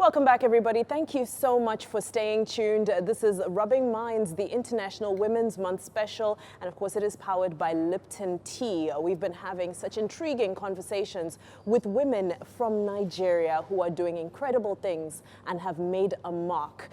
Welcome back, everybody. Thank you so much for staying tuned. This is Rubbing Minds, the International Women's Month special. And of course, it is powered by Lipton Tea. We've been having such intriguing conversations with women from Nigeria who are doing incredible things and have made a mark.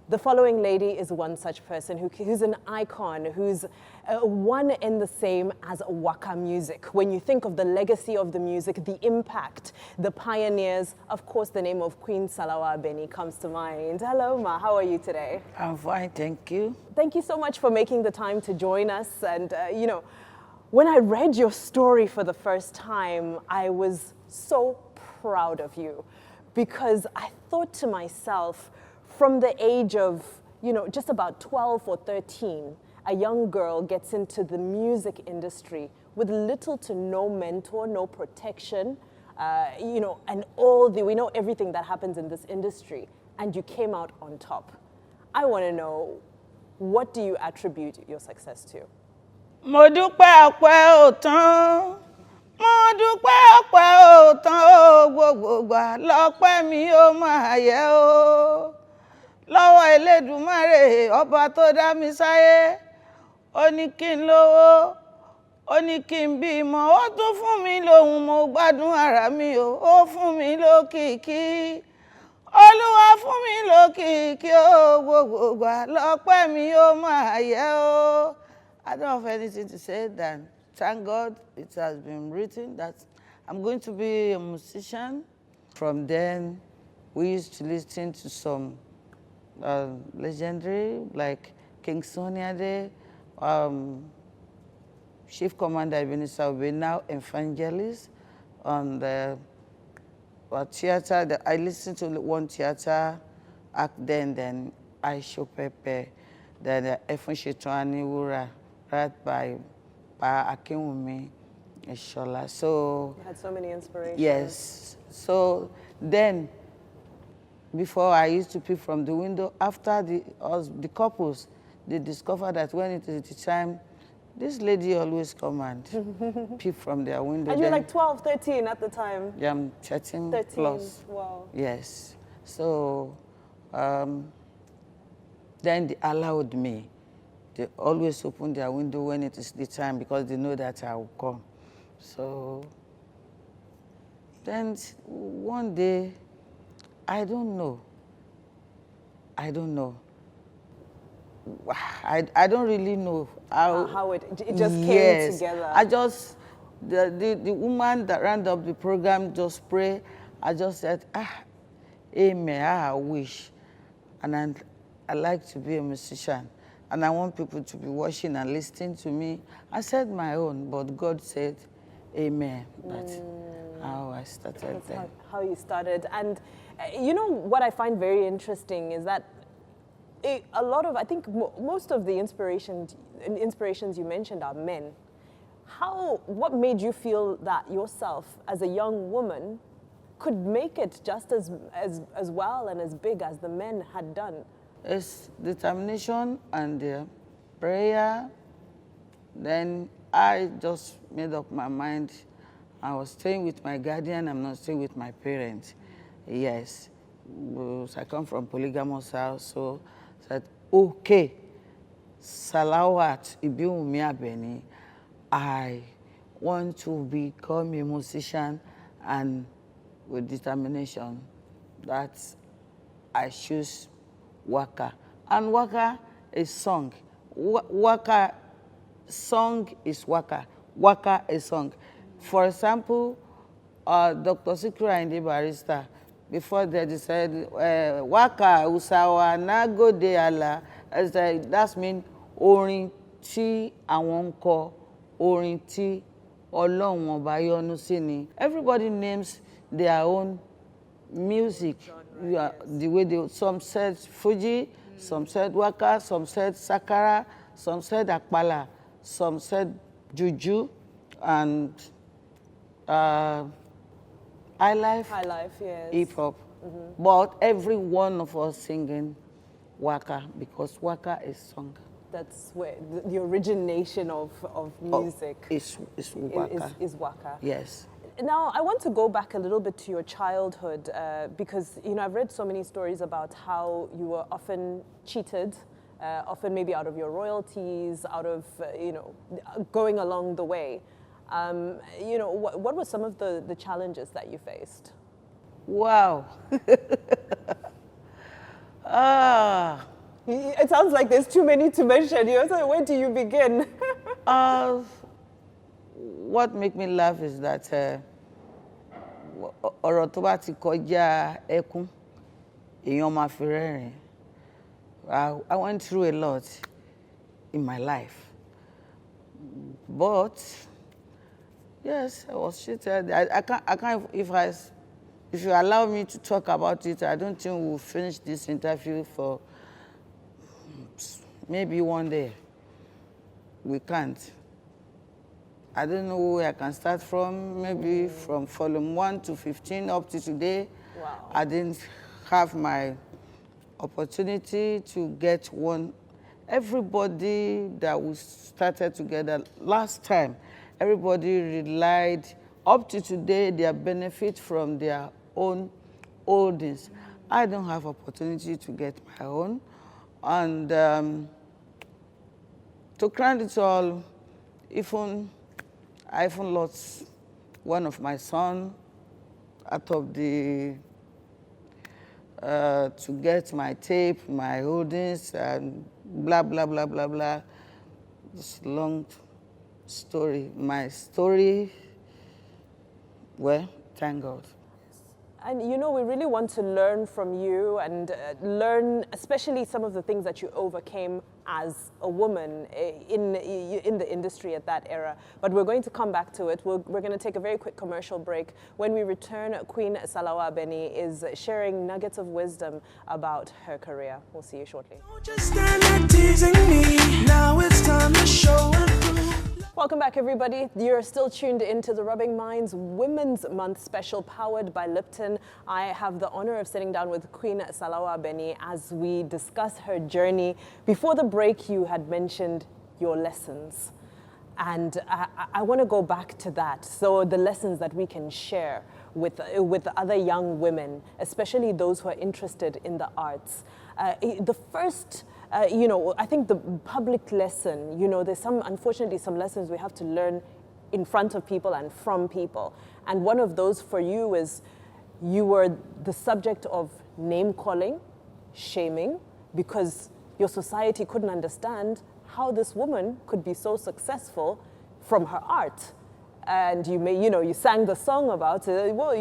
The following lady is one such person who's an icon, who's one in the same as Waka music. When you think of the legacy of the music, the impact, the pioneers, of course, the name of Queen Salawa Beni comes to mind. Hello, Ma. How are you today? I'm fine, thank you. Thank you so much for making the time to join us. And, you know, when I read your story for the first time, I was so proud of you because I thought to myself, from the age of, you know, just about 12 or 13, a young girl gets into the music industry with little to no mentor, no protection, you know, and we know everything that happens in this industry, and you came out on top. I want to know, what do you attribute your success to? Mo dúpẹ́ ọpẹ́ ò tán. Mo dúpẹ́ ọpẹ́ ò tán o, gbogbo ìgbà lọ́pẹ́ mi ó máa yẹ o. Lọ́wọ́ Elédùmarè ọba tó dá mi sáyé, ó ní kí n lówó, ó ní kí n bímọ, ó tún fún mi lóhùn, mo gbádùn ara mi o, ó fún mi lókìkí. Olúwa fún mi lókìkí o, gbogbo ìgbà lọ́pẹ́ mi ó máa yẹ o. I don't have anything to say than thank God it has been written that I'm going to be a musician. From then, we used to listen to some legendary like King Sunny Ade, Chief Commander Ebenezer Obey, now evangelist on the theater. I listened to one theater act then I Show Pepe, then Efun Shetuani Wura, right by Akinwumi Ishola. So You had so many inspirations. yes. So then, before I used to peep from the window, after the couples, they discovered that when it is the time, this lady always come and peep from their window. And you were like 12, 13 at the time? Yeah, I'm 13 plus. Wow. Yes. So then they allowed me. They always open their window when it is the time because they know that I will come. So then one day, I don't know. I don't really know how it just came yes, together. I just, the woman that ran up the program just pray. I just said, amen, I wish. And I like to be a musician. And I want people to be watching and listening to me. I said my own, but God said, amen. That's how I started. That's how you started. And you know what I find very interesting is that a lot of, I think most of the inspirations you mentioned are men. What made you feel that yourself as a young woman could make it just as well and as big as the men had done? It's determination and prayer. Then I just made up my mind. I was staying with my guardian, I'm not staying with my parents. Yes. I come from polygamous house, so I said, okay, Salawat Ibiwumi Abeni, I want to become a musician, and with determination that I choose Waka. And Waka is song. Waka song is Waka. Waka is song. For example, Dr. Sikiru Ayinde Barrister, before they said, Waka Usawa Nagode Allah, that means orin tí àwọn kọ, orin tí Ọlọ́run ọba yọ́nú sí ni. Everybody names their own music. The way some said Fuji, some said Waka, some said Sakara, some said Akpala, some said Juju, and High life, yes. hip-hop. But every one of us singing Waka, because Waka is song. That's where the origination of music is Waka. Is Waka. Yes. Now, I want to go back a little bit to your childhood because, I've read so many stories about how you were often cheated, often maybe out of your royalties, out of, going along the way. What were some of the challenges that you faced? Wow. Ah. It sounds like there's too many to mention. So where do you begin? What make me laugh is that ọ̀rọ̀ tó bá ti kọjá ẹkún, èèyàn máa fi rẹ́rìn. I went through a lot in my life. But yes, I was cheated. I can't if you allow me to talk about it, I don't think we'll finish this interview for maybe one day. We can't. I don't know where I can start from, maybe from volume 1 to 15 up to today. Wow. I didn't have my opportunity to get one. Everybody that we started together last time, everybody relied, up to today, their benefit from their own holdings. I don't have opportunity to get my own. And to crown it all, I even lost one of my sons out of the, to get my tape, my holdings, and blah, blah, blah, blah, blah. It's a long story. My story, well, thank God. And we really want to learn from you and learn especially some of the things that you overcame as a woman in the industry at that era. But we're going to come back to it. We're going to take a very quick commercial break. When we return, Queen Salawa Beni is sharing nuggets of wisdom about her career. We'll see you shortly. Don't just stand there teasing me. Now it's time to show and prove. Welcome back, everybody. You're still tuned into the Rubbing Minds Women's Month special powered by Lipton. I have the honor of sitting down with Queen Salawa Beni as we discuss her journey. Before the break, you had mentioned your lessons. And I want to go back to that. So the lessons that we can share with other young women, especially those who are interested in the arts. The first, I think the public lesson, there's unfortunately some lessons we have to learn in front of people and from people. And one of those for you is you were the subject of name calling, shaming, because your society couldn't understand how this woman could be so successful from her art. And you sang the song about it. Well,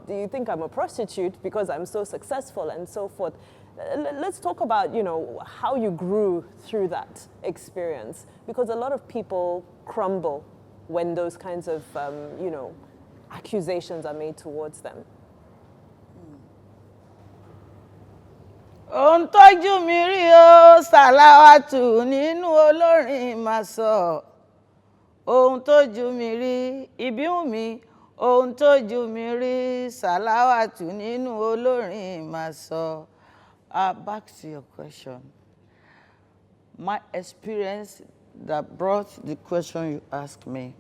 do you think I'm a prostitute because I'm so successful and so forth? Let's talk about, how you grew through that experience, because a lot of people crumble when those kinds of, accusations are made towards them. Ó ń tọ́jú mi rí o, Sàláwátù nínú olórin máa sọ. Ohun tójú mi rí, ìbíhùn mi, ohun tójú mi rí, Sàláwátù nínú olórin máa sọ. Back to your question. My experience that brought the question you asked me.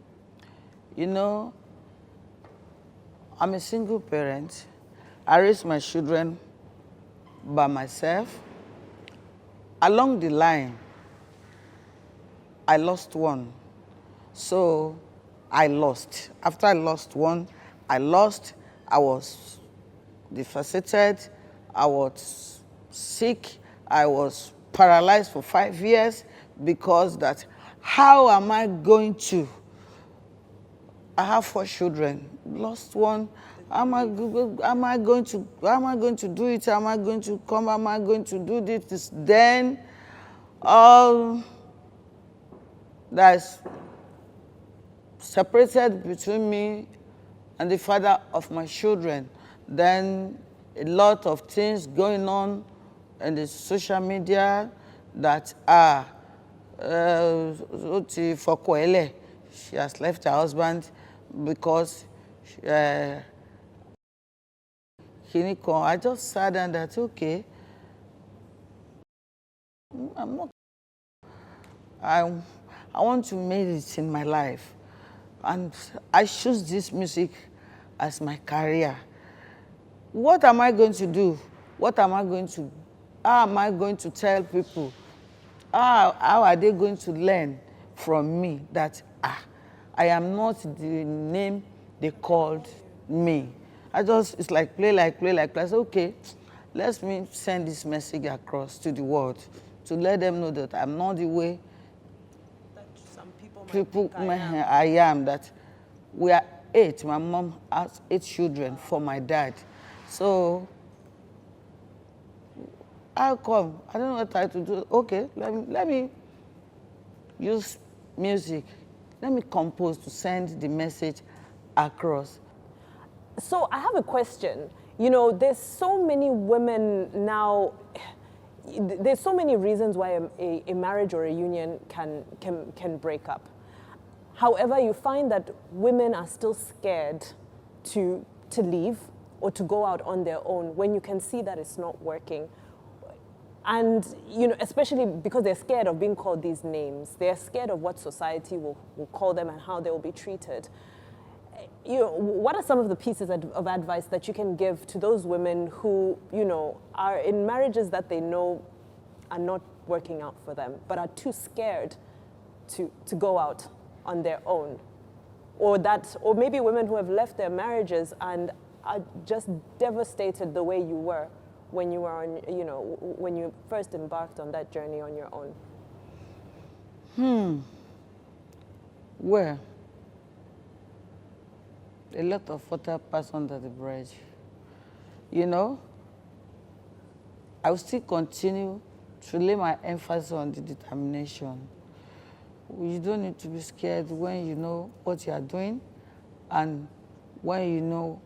I'm a single parent. I raised my children by myself. Along the line, I lost one. So I lost. After I lost one, I was devastated, I was sick, I was paralyzed for 5 years because how am I going to? I have 4 children, lost one. Am I going to do it? Am I going to come? Am I going to do this? Then all that's separated between me and the father of my children. Then a lot of things going on in the social media that she has left her husband because I just sat down that, okay, I want to make it in my life. And I choose this music as my career, what am I going to do? What am I going to, how am I going to tell people? How are they going to learn from me that, I am not the name they called me? It's like play. I said, okay, let me send this message across to the world to let them know that I'm not the way That some people might think I am, that we are 8. My mom has 8 children for my dad. So how come? I don't know what I have to do. Okay, let me use music. Let me compose to send the message across. So I have a question. You know, there's so many women now. There's so many reasons why a marriage or a union can break up. However, you find that women are still scared to leave or to go out on their own when you can see that it's not working. And, you know, especially because they're scared of being called these names. They're scared of what society will call them and how they will be treated. You know, what are some of the pieces of advice that you can give to those women who, you know, are in marriages that they know are not working out for them, but are too scared to go out on their own? Or maybe women who have left their marriages and are just devastated the way you were when you were on, you know, when you first embarked on that journey on your own? Well, a lot of water passed under the bridge. You know, I will still continue to lay my emphasis on the determination. You don't need to be scared when you know what you are doing and when you know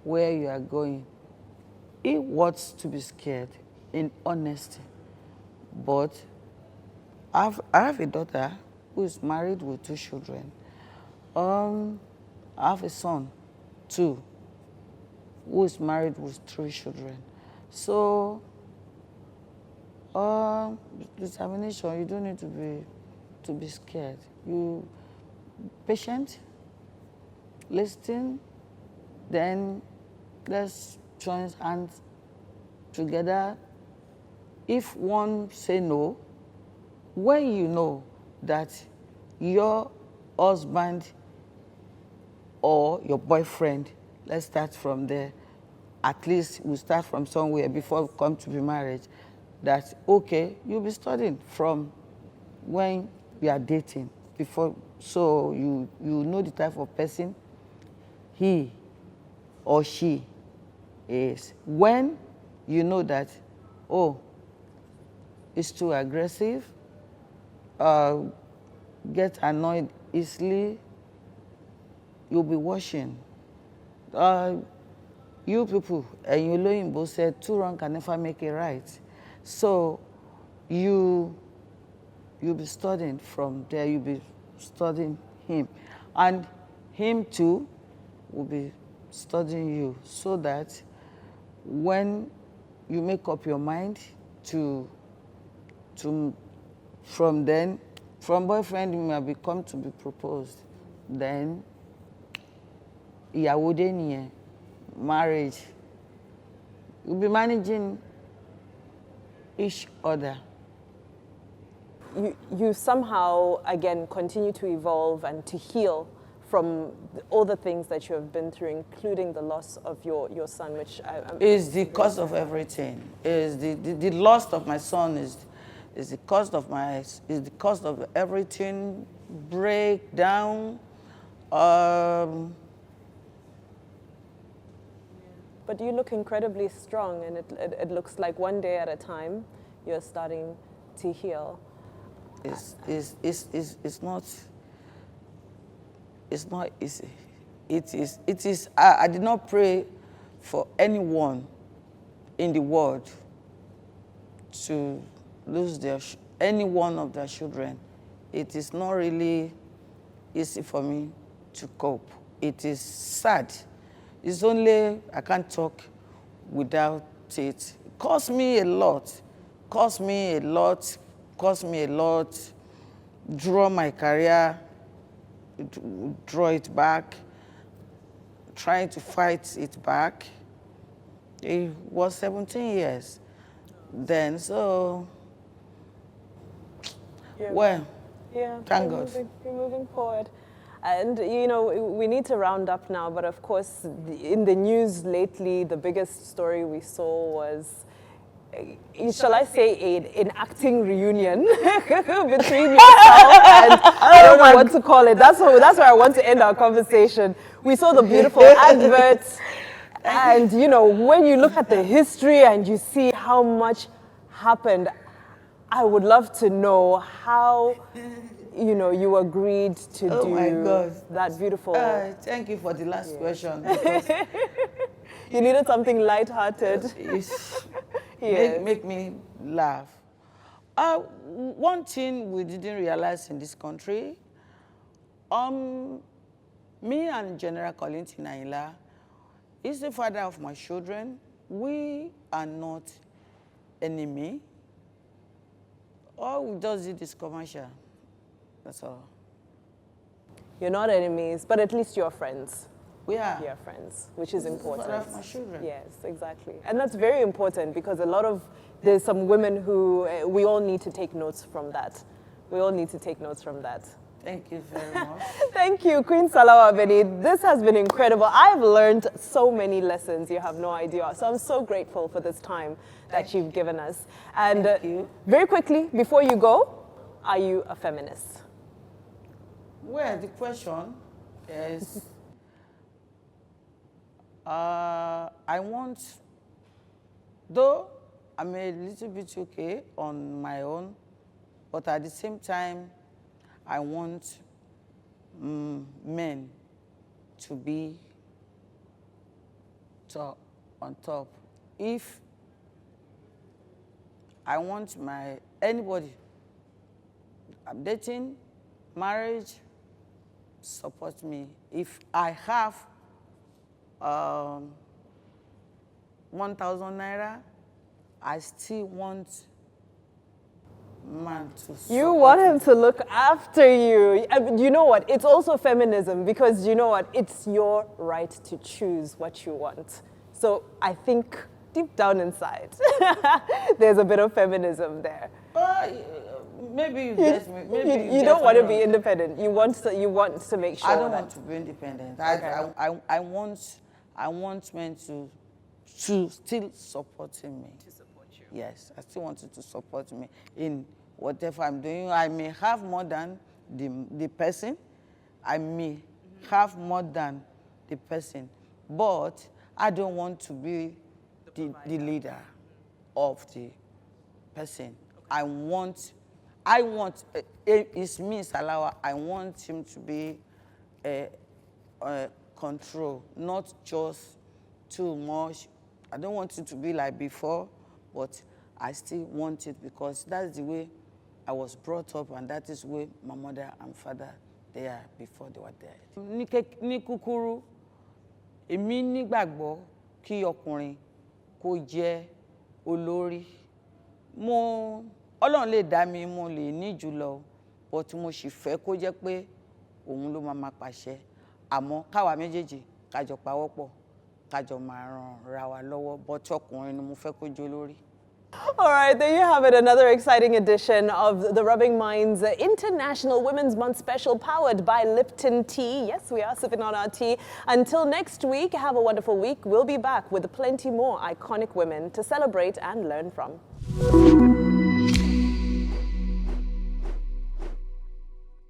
where you are going. He wants to be scared in honesty. But I have a daughter who is married with 2 children. I have a son, too, who is married with 3 children. So, determination, you don't need to be scared. You patient, listen, then let's join hands together. If one say no, when you know that your husband or your boyfriend, let's start from there, at least we start from somewhere before we come to be married, that, okay, you'll be studying from when we are dating, before, so you know the type of person he or she is. When you know that, oh, it's too aggressive, get annoyed easily, you'll be watching. You people, and you both said 2 wrongs can never make it right. So you'll be studying from there, you'll be studying him. And him too will be studying you, so that when you make up your mind from boyfriend you may become to be proposed, then ìyàwó dé nìyẹn, marriage, you'll be managing each other. You somehow, again, continue to evolve and to heal from all the things that you have been through, including the loss of your son, which is the cause of everything. Is the loss of my son is the cause of everything. Breakdown. But you look incredibly strong, and it looks like one day at a time you're starting to heal. It's not easy. It is. I did not pray for anyone in the world to lose any one of their children. It is not really easy for me to cope. It is sad. It's only I can't talk without it. It cost me a lot. Draw my career, draw it back. trying to fight it back. It was 17 years then, so, well, yeah, thank we're God. we're moving forward. And, you know, we need to round up now, but of course, in the news lately, the biggest story we saw was, shall I say, an acting reunion between yourself and I don't know what to call it. That's where I want to end our conversation. We saw the beautiful adverts, and you know, when you look at the history and you see how much happened, I would love to know how, you know, you agreed to Oh my God. that beautiful. Thank you for the last question, because You needed something lighthearted. it's Yes. make me laugh. One thing we didn't realize in this country, me and General Kollington Ayinla is the father of my children. We are not enemy. All we just did is commercial. That's all. You're not enemies, but at least you're friends. We are. You're friends, which is This is the important. father of my children. Yes, exactly. And that's very important because there's some women who, we all need to take notes from that. We all need to take notes from that. Thank you very much. Thank you, Queen Salawa Beni. This has been incredible. I've learned so many lessons, you have no idea. So I'm so grateful for this time that you've given us. And Thank you. very quickly, before you go, are you a feminist? Well, the question is, I want, though I'm a little bit okay on my own, but at the same time, I want men to be on top. If I want anybody I'm dating, marriage, support me. If I have 1,000 naira, I still want man to support You want me. him to look after you. You know what? It's also feminism because you know what? It's your right to choose what you want. So I think deep down inside, there's a bit of feminism there. Maybe you get me. Maybe You don't want to be independent. You want to make sure I don't that want to be independent. Okay. I want men to still supporting me. to support you. Yes, I still want you to support me in whatever I'm doing. I may have more than the person. I may have more than the person, but I don't want to be the leader of the person. I want, it's me, Salawa, I want him to be control, not just too much. I don't want it to be like before, but I still want it because that's the way I was brought up, and that is where my mother and father, they are before they were dead. Ní kúkúrú, èmi nígbàgbọ́ kí ọkùnrin kó jẹ́ olórí. Ọlọ́run lè dá mi, mo lè ní jùlọ, but mo sì fẹ́ kó jẹ́ pé òun ló máa pàṣẹ. Àmọ́ káwa méjèèjì ká jọ pawọ́pọ̀, ká jọ máa ran ra wa lọ́wọ́, but ọkùnrin ni mo fẹ́ kó jẹ́ olórí. All right, there you have it, another exciting edition of the Rubbing Minds International Women's Month Special powered by Lipton Tea. Yes, we are sipping on our tea. Until next week, have a wonderful week. We'll be back with plenty more iconic women to celebrate and learn from.